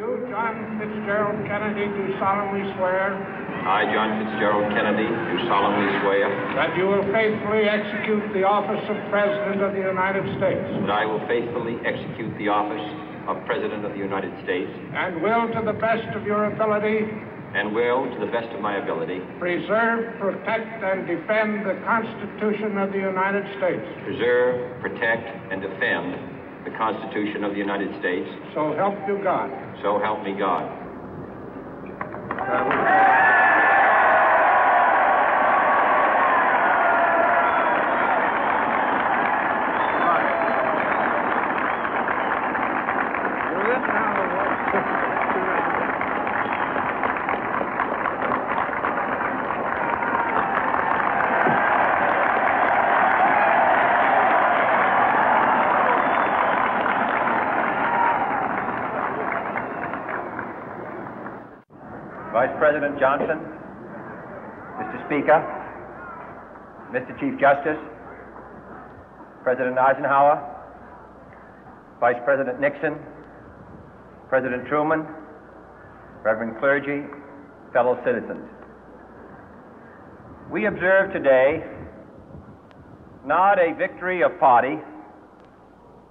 You, John Fitzgerald Kennedy, do solemnly swear. I, John Fitzgerald Kennedy, do solemnly swear. That you will faithfully execute the office of President of the United States. That I will faithfully execute the office of President of the United States. And will, to the best of your ability. And will, to the best of my ability. Preserve, protect, and defend the Constitution of the United States. Preserve, protect, and defend the Constitution of the United States. So help you God. So help me God. Vice President Johnson, Mr. Speaker, Mr. Chief Justice, President Eisenhower, Vice President Nixon, President Truman, Reverend clergy, fellow citizens. We observe today not a victory of party,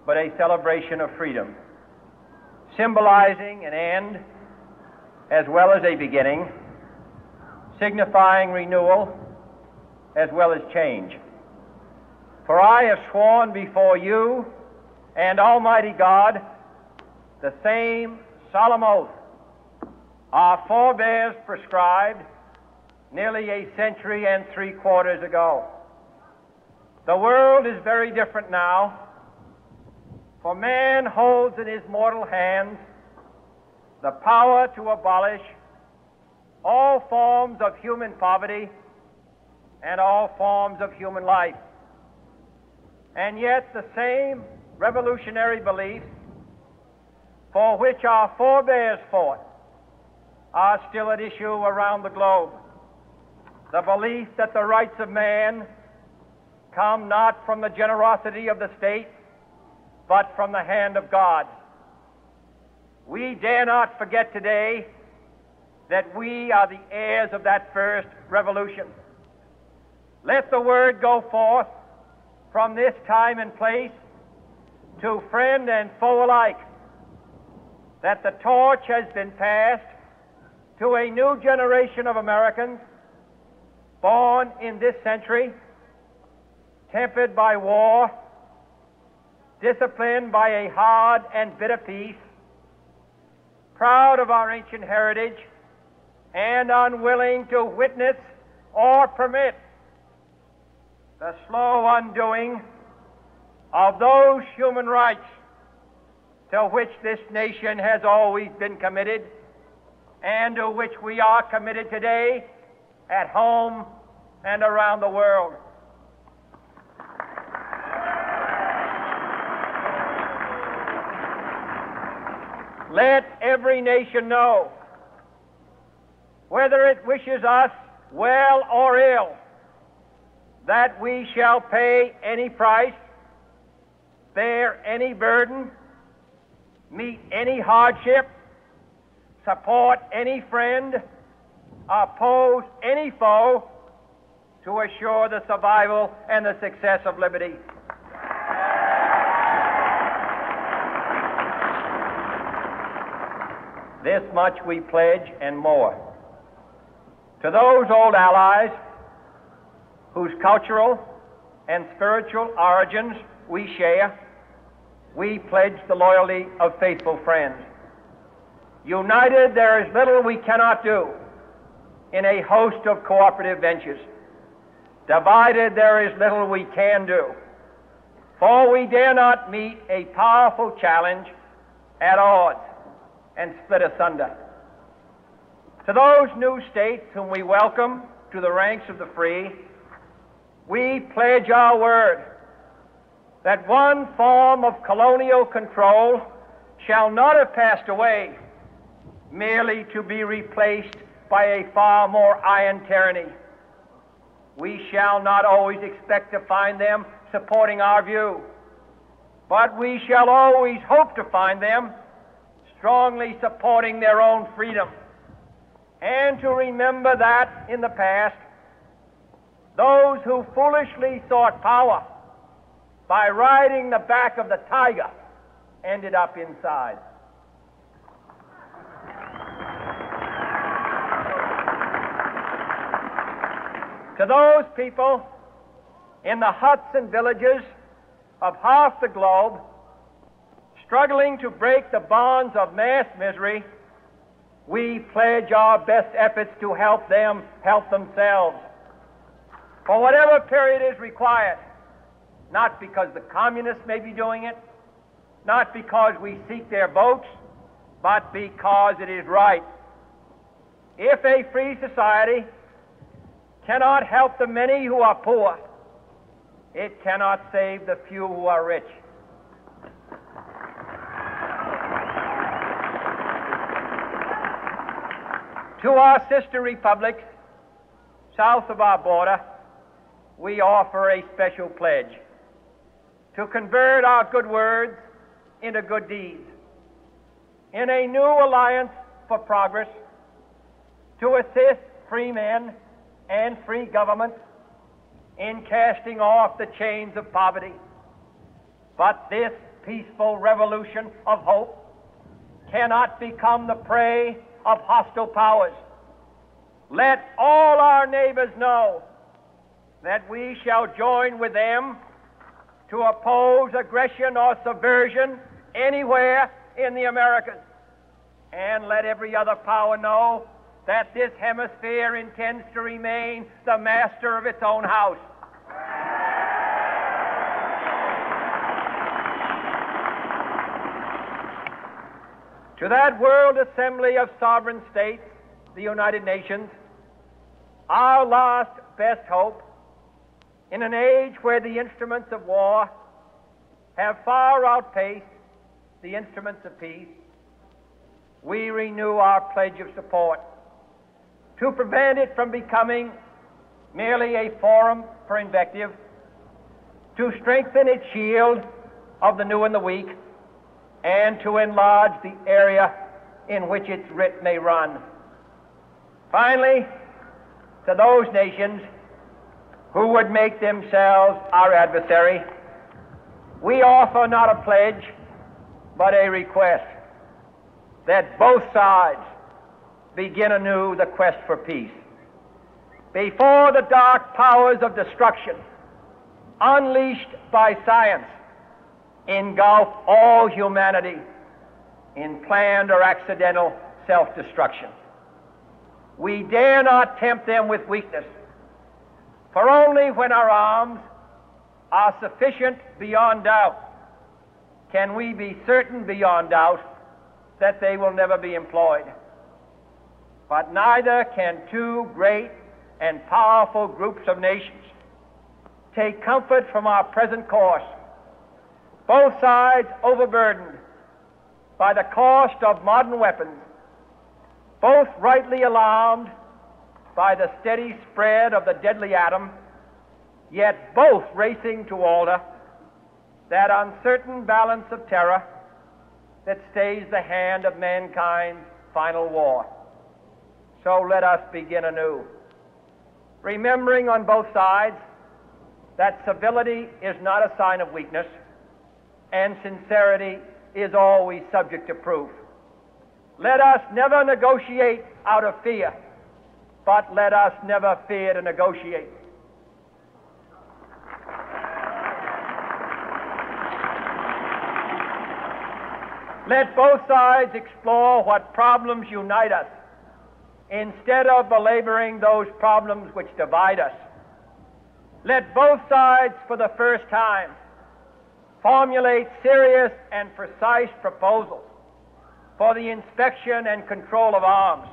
but a celebration of freedom, symbolizing an end as well as a beginning, signifying renewal as well as change. For I have sworn before you and Almighty God the same solemn oath our forebears prescribed nearly a century and 3/4 ago. The world is very different now, for man holds in his mortal hands the power to abolish all forms of human poverty and all forms of human life. And yet the same revolutionary beliefs for which our forebears fought are still at issue around the globe. The belief that the rights of man come not from the generosity of the state, but from the hand of God. We dare not forget today that we are the heirs of that first revolution. Let the word go forth from this time and place to friend and foe alike that the torch has been passed to a new generation of Americans born in this century, tempered by war, disciplined by a hard and bitter peace, proud of our ancient heritage, and unwilling to witness or permit the slow undoing of those human rights to which this nation has always been committed and to which we are committed today at home and around the world. Let every nation know, whether it wishes us well or ill, that we shall pay any price, bear any burden, meet any hardship, support any friend, oppose any foe to assure the survival and the success of liberty. This much we pledge and more. To those old allies whose cultural and spiritual origins we share, we pledge the loyalty of faithful friends. United, there is little we cannot do in a host of cooperative ventures. Divided, there is little we can do, for we dare not meet a powerful challenge at odds and split asunder. To those new states whom we welcome to the ranks of the free, we pledge our word that one form of colonial control shall not have passed away merely to be replaced by a far more iron tyranny. We shall not always expect to find them supporting our view, but we shall always hope to find them strongly supporting their own freedom, and to remember that in the past, those who foolishly sought power by riding the back of the tiger ended up inside. To those people in the huts and villages of half the globe struggling to break the bonds of mass misery, we pledge our best efforts to help them help themselves for whatever period is required, not because the communists may be doing it, not because we seek their votes, but because it is right. If a free society cannot help the many who are poor, it cannot save the few who are rich. To our sister republics south of our border, we offer a special pledge to convert our good words into good deeds, in a new alliance for progress, to assist free men and free governments in casting off the chains of poverty. But this peaceful revolution of hope cannot become the prey of hostile powers. Let all our neighbors know that we shall join with them to oppose aggression or subversion anywhere in the Americas. And let every other power know that this hemisphere intends to remain the master of its own house. To that world assembly of sovereign states, the United Nations, our last best hope, in an age where the instruments of war have far outpaced the instruments of peace, we renew our pledge of support to prevent it from becoming merely a forum for invective, to strengthen its shield of the new and the weak, and to enlarge the area in which its writ may run. Finally, to those nations who would make themselves our adversary, we offer not a pledge, but a request that both sides begin anew the quest for peace. Before the dark powers of destruction, unleashed by science, engulf all humanity in planned or accidental self-destruction, we dare not tempt them with weakness, for only when our arms are sufficient beyond doubt can we be certain beyond doubt that they will never be employed. But neither can two great and powerful groups of nations take comfort from our present course, both sides overburdened by the cost of modern weapons, both rightly alarmed by the steady spread of the deadly atom, yet both racing to alter that uncertain balance of terror that stays the hand of mankind's final war. So let us begin anew, remembering on both sides that civility is not a sign of weakness, and sincerity is always subject to proof. Let us never negotiate out of fear, but let us never fear to negotiate. Let both sides explore what problems unite us, instead of belaboring those problems which divide us. Let both sides, for the first time, formulate serious and precise proposals for the inspection and control of arms,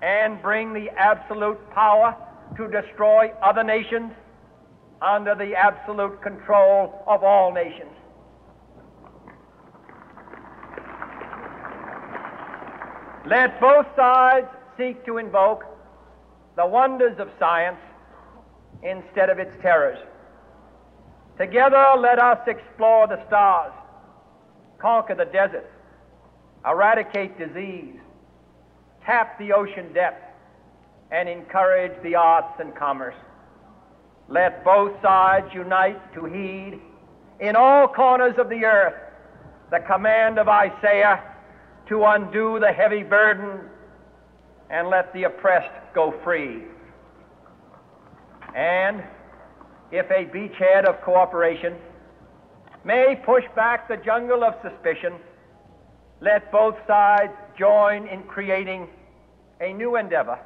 and bring the absolute power to destroy other nations under the absolute control of all nations. Let both sides seek to invoke the wonders of science instead of its terrors. Together, let us explore the stars, conquer the deserts, eradicate disease, tap the ocean depths, and encourage the arts and commerce. Let both sides unite to heed in all corners of the earth the command of Isaiah to undo the heavy burden and let the oppressed go free. And if a beachhead of cooperation may push back the jungle of suspicion, let both sides join in creating a new endeavor,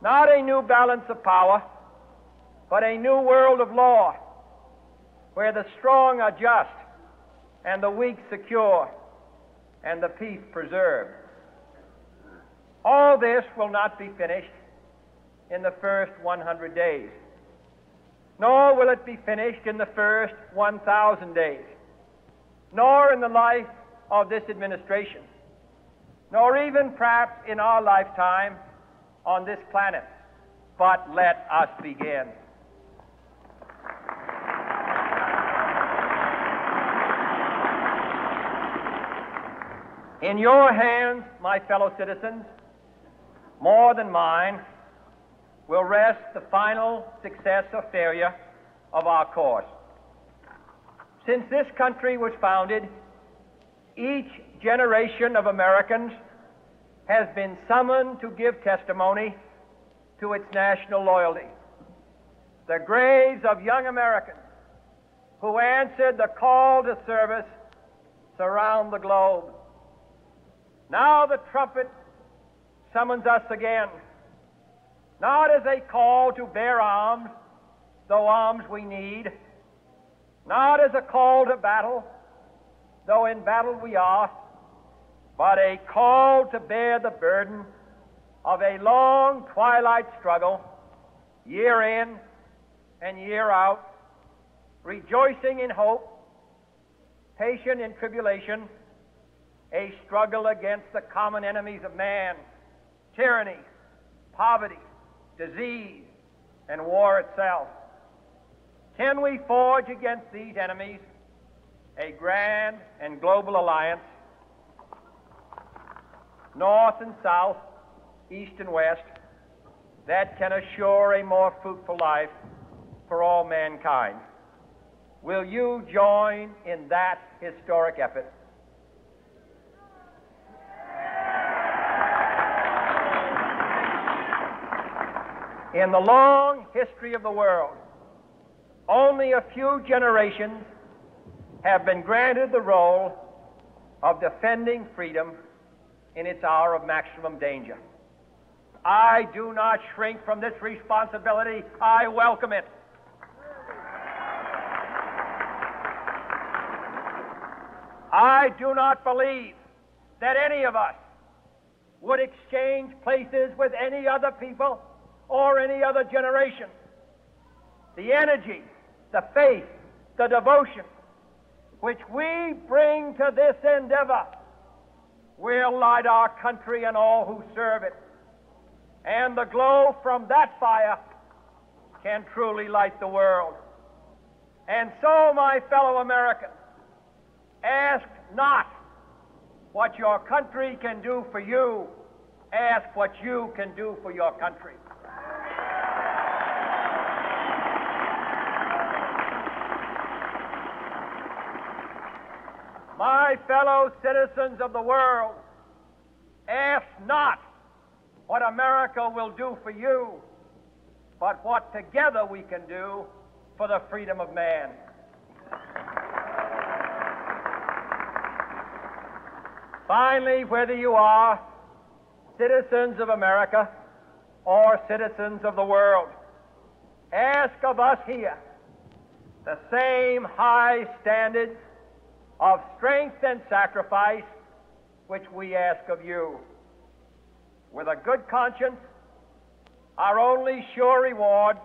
not a new balance of power, but a new world of law, where the strong are just and the weak secure and the peace preserved. All this will not be finished in the first 100 days, nor will it be finished in the first 1,000 days, nor in the life of this administration, nor even perhaps in our lifetime on this planet. But let us begin. In your hands, my fellow citizens, more than mine, will rest the final success or failure of our course. Since this country was founded, each generation of Americans has been summoned to give testimony to its national loyalty. The graves of young Americans who answered the call to service surround the globe. Now the trumpet summons us again, not as a call to bear arms, though arms we need, not as a call to battle, though in battle we are, but a call to bear the burden of a long twilight struggle, year in and year out, rejoicing in hope, patient in tribulation, a struggle against the common enemies of man, tyranny, poverty, disease, and war itself. Can we forge against these enemies a grand and global alliance, north and south, east and west, that can assure a more fruitful life for all mankind? Will you join in that historic effort? In the long history of the world, only a few generations have been granted the role of defending freedom in its hour of maximum danger. I do not shrink from this responsibility. I welcome it. I do not believe that any of us would exchange places with any other people or any other generation. The energy, the faith, the devotion which we bring to this endeavor will light our country and all who serve it. And the glow from that fire can truly light the world. And so, my fellow Americans, ask not what your country can do for you, ask what you can do for your country. My fellow citizens of the world, ask not what America will do for you, but what together we can do for the freedom of man. Finally, whether you are citizens of America or citizens of the world, ask of us here the same high standards of strength and sacrifice which we ask of you. With a good conscience, our only sure reward